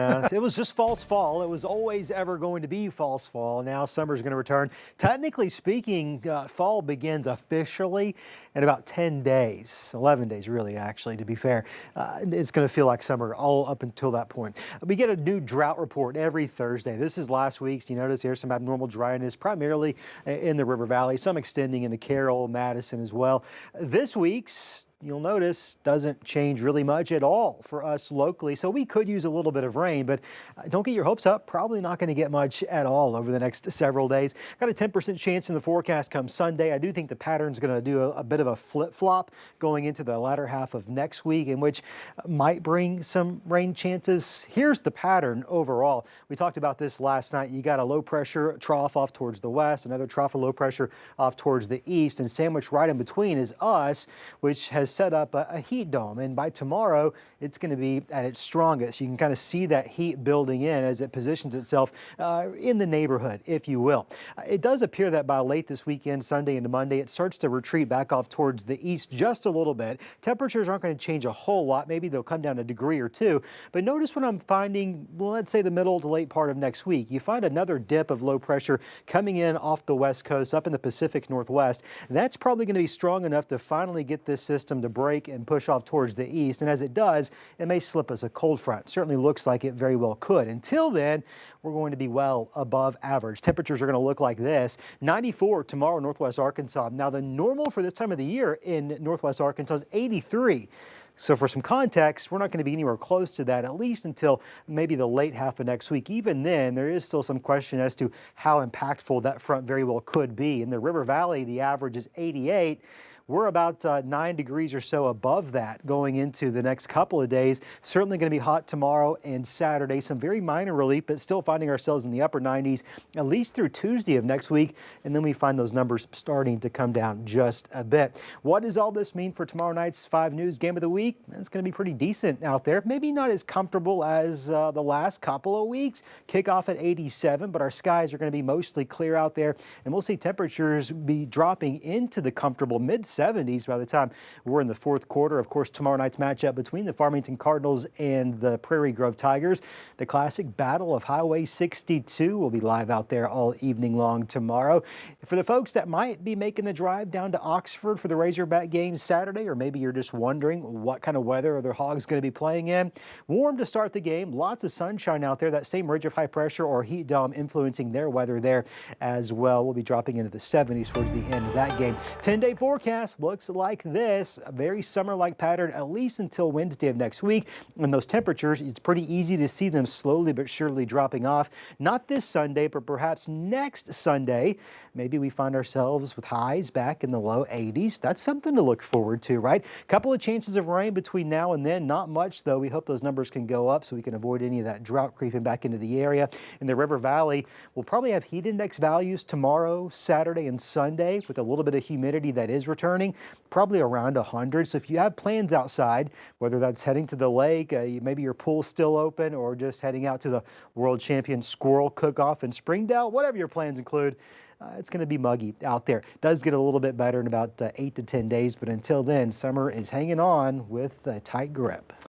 Yeah, it was just false fall. It was always ever going to be false fall. Now summer's going to return. Technically speaking, fall begins officially in about 10 days, 11 days really, actually, to be fair. It's going to feel like summer all up until that point. We get a new drought report every Thursday. This is last week's. You notice here's some abnormal dryness, primarily in the River Valley, some extending into Carroll, Madison as well. This week's, you'll notice, doesn't change really much at all for us locally, so we could use a little bit of rain, but don't get your hopes up. Probably not going to get much at all over the next several days. Got a 10% chance in the forecast come Sunday. I do think the pattern's going to do a bit of a flip-flop going into the latter half of next week, in which might bring some rain chances. Here's the pattern overall. We talked about this last night. You got a low pressure trough off towards the west, another trough of low pressure off towards the east, and sandwiched right in between is us, which has set up a heat dome, and by tomorrow it's going to be at its strongest. You can kind of see that heat building in as it positions itself in the neighborhood, if you will. It does appear that by late this weekend, Sunday into Monday, it starts to retreat back off towards the east just a little bit. Temperatures aren't going to change a whole lot. Maybe they'll come down a degree or two, but notice what I'm finding, well, let's say the middle to late part of next week. You find another dip of low pressure coming in off the west coast up in the Pacific Northwest. That's probably going to be strong enough to finally get this system to break and push off towards the east, and as it does, it may slip us a cold front. Certainly looks like it very well could. Until then, we're going to be well above average. Temperatures are going to look like this: 94 tomorrow in northwest Arkansas. Now the normal for this time of the year in northwest Arkansas is 83. So for some context, we're not going to be anywhere close to that, at least until maybe the late half of next week. Even then, there is still some question as to how impactful that front very well could be. In the River Valley, the average is 88. We're about 9 degrees or so above that going into the next couple of days. Certainly going to be hot tomorrow and Saturday. Some very minor relief, but still finding ourselves in the upper 90s, at least through Tuesday of next week. And then we find those numbers starting to come down just a bit. What does all this mean for tomorrow night's 5 News Game of the Week? It's going to be pretty decent out there. Maybe not as comfortable as the last couple of weeks. Kickoff at 87, but our skies are going to be mostly clear out there. And we'll see temperatures be dropping into the comfortable mid-70s by the time we're in the fourth quarter. Of course, tomorrow night's matchup between the Farmington Cardinals and the Prairie Grove Tigers. The classic battle of Highway 62 will be live out there all evening long tomorrow. For the folks that might be making the drive down to Oxford for the Razorback game Saturday, or maybe you're just wondering what kind of weather are the Hogs going to be playing in, warm to start the game. Lots of sunshine out there. That same ridge of high pressure or heat dome influencing their weather there as well. We'll be dropping into the 70s towards the end of that game. 10-day forecast looks like this, a very summer-like pattern at least until Wednesday of next week. And those temperatures, it's pretty easy to see them slowly but surely dropping off. Not this Sunday, but perhaps next Sunday. Maybe we find ourselves with highs back in the low 80s. That's something to look forward to, right? Couple of chances of rain between now and then. Not much, though. We hope those numbers can go up so we can avoid any of that drought creeping back into the area. In the River Valley, we'll probably have heat index values tomorrow, Saturday, and Sunday with a little bit of humidity that is returning, probably around 100. So if you have plans outside, whether that's heading to the lake, maybe your pool's still open, or just heading out to the World Champion Squirrel Cook-Off in Springdale, whatever your plans include, it's going to be muggy out there. Does get a little bit better in about 8 to 10 days, but until then, summer is hanging on with a tight grip.